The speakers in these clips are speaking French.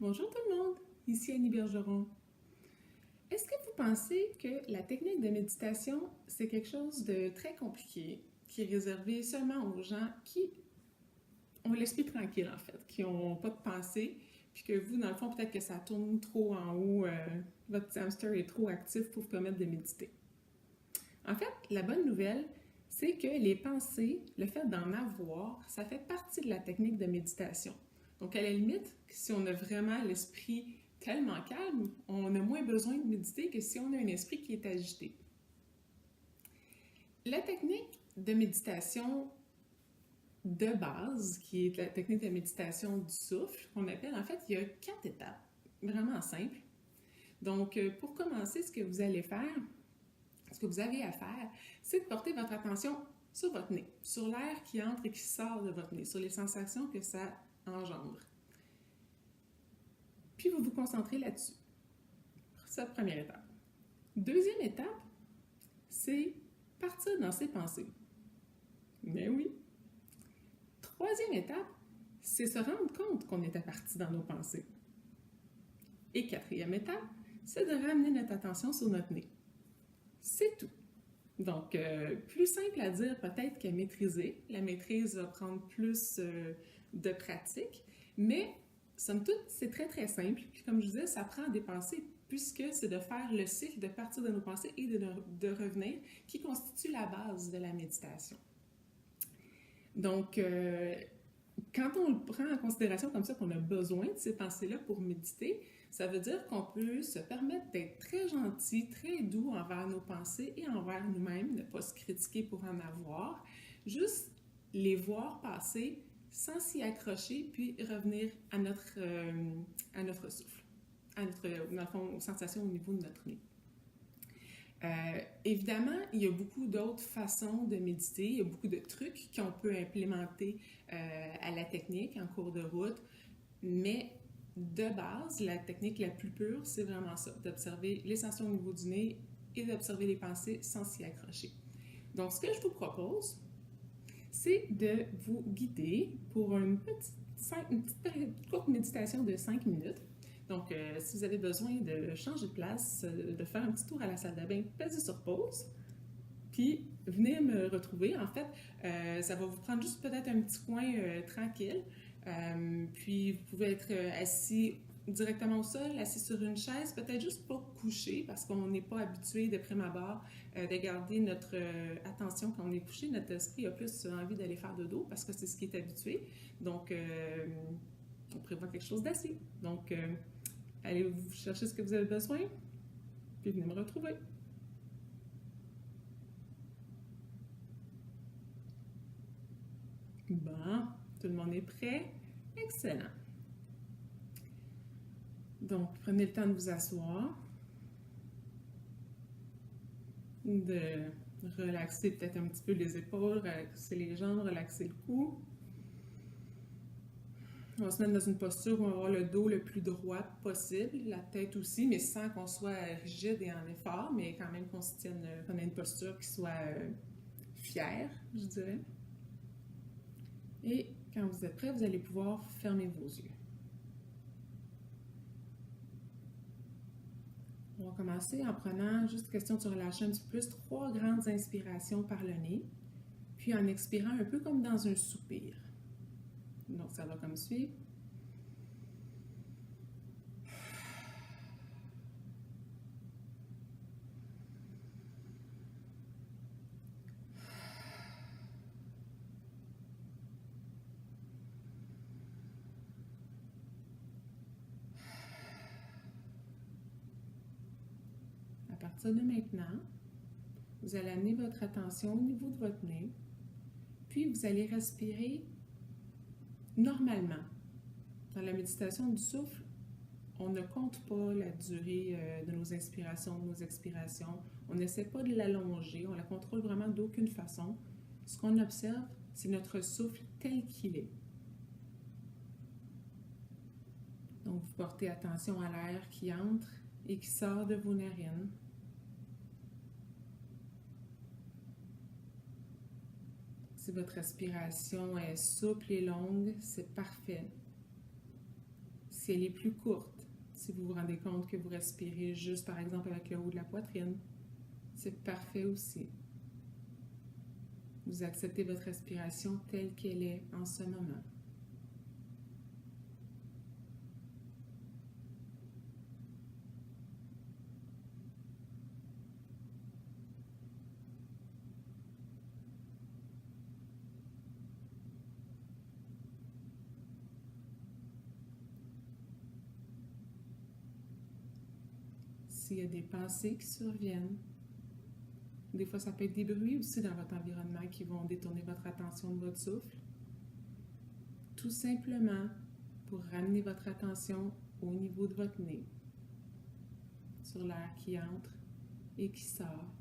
Bonjour tout le monde, ici Annie Bergeron. Est-ce que vous pensez que la technique de méditation, c'est quelque chose de très compliqué, qui est réservé seulement aux gens qui ont l'esprit tranquille en fait, qui n'ont pas de pensée, puis que vous, dans le fond, peut-être que ça tourne trop en haut, votre hamster est trop actif pour vous permettre de méditer? En fait, la bonne nouvelle, c'est que les pensées, le fait d'en avoir, ça fait partie de la technique de méditation. Donc, à la limite, si on a vraiment l'esprit tellement calme, on a moins besoin de méditer que si on a un esprit qui est agité. La technique de méditation de base, qui est la technique de méditation du souffle, qu'on appelle, en fait, il y a 4 étapes, vraiment simples. Donc, pour commencer, ce que vous allez faire, ce que vous avez à faire, c'est de porter votre attention sur votre nez, sur l'air qui entre et qui sort de votre nez, sur les sensations que ça engendre. Puis vous vous concentrez là-dessus. C'est la première étape. Deuxième étape, c'est partir dans ses pensées. Mais oui. Troisième étape, c'est se rendre compte qu'on était parti dans nos pensées. Et quatrième étape, c'est de ramener notre attention sur notre nez. C'est tout. Donc, plus simple à dire peut-être qu'à maîtriser. La maîtrise va prendre plus de pratique, mais somme toute, c'est très très simple. Puis comme je disais, ça prend à des pensées, puisque c'est de faire le cycle de partir de nos pensées et de revenir, qui constitue la base de la méditation. Donc, quand on le prend en considération comme ça, qu'on a besoin de ces pensées-là pour méditer, ça veut dire qu'on peut se permettre d'être très gentil, très doux envers nos pensées et envers nous-mêmes, ne pas se critiquer pour en avoir, juste les voir passer sans s'y accrocher, puis revenir à notre souffle, à notre, dans le fond, aux sensations au niveau de notre nez. Évidemment, il y a beaucoup d'autres façons de méditer, il y a beaucoup de trucs qu'on peut implémenter à la technique en cours de route, mais de base, la technique la plus pure, c'est vraiment ça, d'observer les sensations au niveau du nez et d'observer les pensées sans s'y accrocher. Donc, ce que je vous propose, c'est de vous guider pour une petite courte méditation de 5 minutes. Donc, si vous avez besoin de changer de place, de faire un petit tour à la salle de bain, pesez sur pause, puis venez me retrouver. En fait, ça va vous prendre juste peut-être un petit coin tranquille. Puis, vous pouvez être assis directement au sol, assis sur une chaise, peut-être juste pas couché, parce qu'on n'est pas habitué de prime abord de garder notre attention quand on est couché. Notre esprit a plus envie d'aller faire dodo, parce que c'est ce qui est habitué. Donc, on prévoit quelque chose d'assis. Donc, allez vous chercher ce que vous avez besoin, puis venez me retrouver. Bon, tout le monde est prêt? Excellent. Donc, prenez le temps de vous asseoir, de relaxer peut-être un petit peu les épaules, relaxer les jambes, relaxer le cou. On va se mettre dans une posture où on va avoir le dos le plus droit possible, la tête aussi, mais sans qu'on soit rigide et en effort, mais quand même qu'on se tienne, qu'on ait une posture qui soit fière, je dirais. Et quand vous êtes prêt, vous allez pouvoir fermer vos yeux. On va commencer en prenant, juste question de se relâcher un petit peu plus, 3 grandes inspirations par le nez, puis en expirant un peu comme dans un soupir. Donc, ça va comme suit. À partir de maintenant, vous allez amener votre attention au niveau de votre nez, puis vous allez respirer normalement. Dans la méditation du souffle, on ne compte pas la durée de nos inspirations, de nos expirations. On n'essaie pas de l'allonger, on la contrôle vraiment d'aucune façon. Ce qu'on observe, c'est notre souffle tel qu'il est. Donc, vous portez attention à l'air qui entre et qui sort de vos narines. Si votre respiration est souple et longue, c'est parfait. Si elle est plus courte, si vous vous rendez compte que vous respirez juste par exemple avec le haut de la poitrine, c'est parfait aussi. Vous acceptez votre respiration telle qu'elle est en ce moment. S'il y a des pensées qui surviennent, des fois ça peut être des bruits aussi dans votre environnement qui vont détourner votre attention de votre souffle, tout simplement pour ramener votre attention au niveau de votre nez, sur l'air qui entre et qui sort.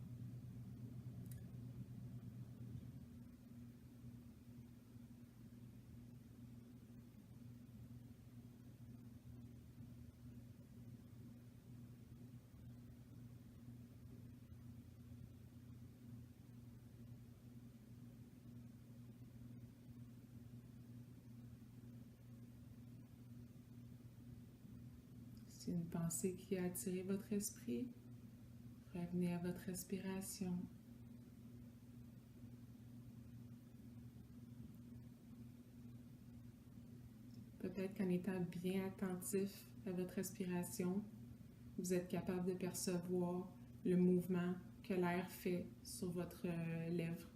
C'est une pensée qui a attiré votre esprit. Revenez à votre respiration. Peut-être qu'en étant bien attentif à votre respiration, vous êtes capable de percevoir le mouvement que l'air fait sur votre lèvre,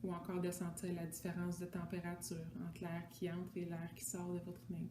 ou encore de sentir la différence de température entre l'air qui entre et l'air qui sort de votre nez.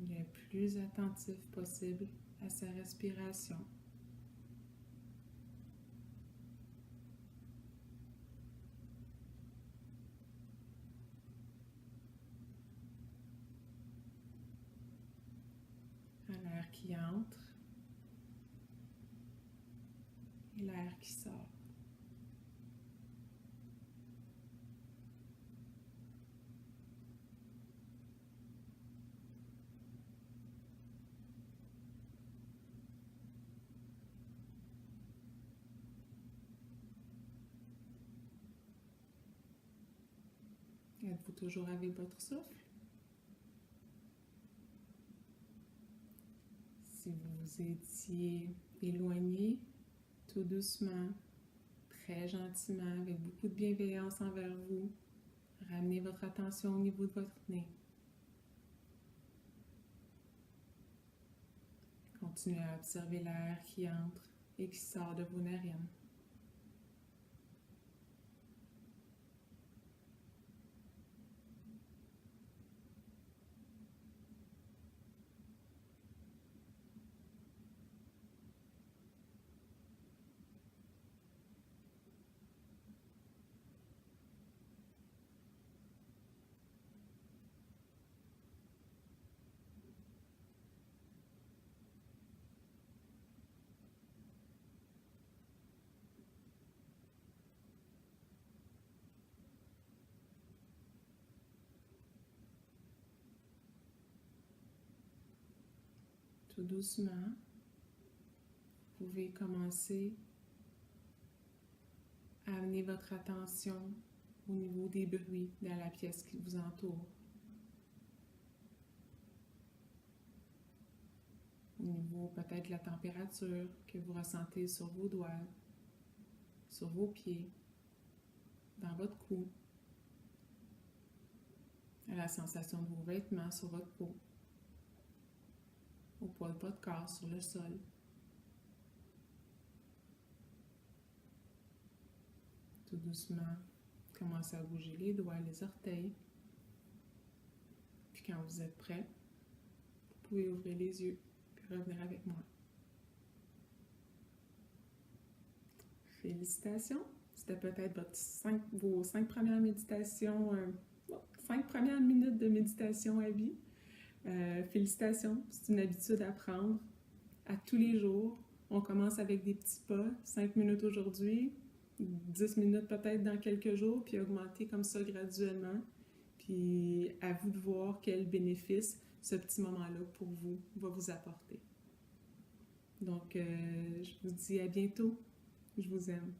Le plus attentif possible à sa respiration. À l'air qui entre et l'air qui sort. Êtes-vous toujours avec votre souffle? Si vous vous étiez éloigné, tout doucement, très gentiment, avec beaucoup de bienveillance envers vous, ramenez votre attention au niveau de votre nez. Continuez à observer l'air qui entre et qui sort de vos narines. Tout doucement, vous pouvez commencer à amener votre attention au niveau des bruits dans la pièce qui vous entoure. Au niveau peut-être de la température que vous ressentez sur vos doigts, sur vos pieds, dans votre cou, à la sensation de vos vêtements sur votre peau, au poids de votre corps sur le sol. Tout doucement, commencez à bouger les doigts, les orteils. Puis quand vous êtes prêt, vous pouvez ouvrir les yeux puis revenir avec moi. Félicitations! C'était peut-être vos 5 premières méditations, 5 premières minutes de méditation à vie. Félicitations! C'est une habitude à prendre à tous les jours On commence avec des petits pas, 5 minutes aujourd'hui, 10 minutes peut-être dans quelques jours, puis augmenter comme ça graduellement. Puis à vous de voir quel bénéfice ce petit moment-là pour vous va vous apporter. Donc, je vous dis à bientôt. Je vous aime.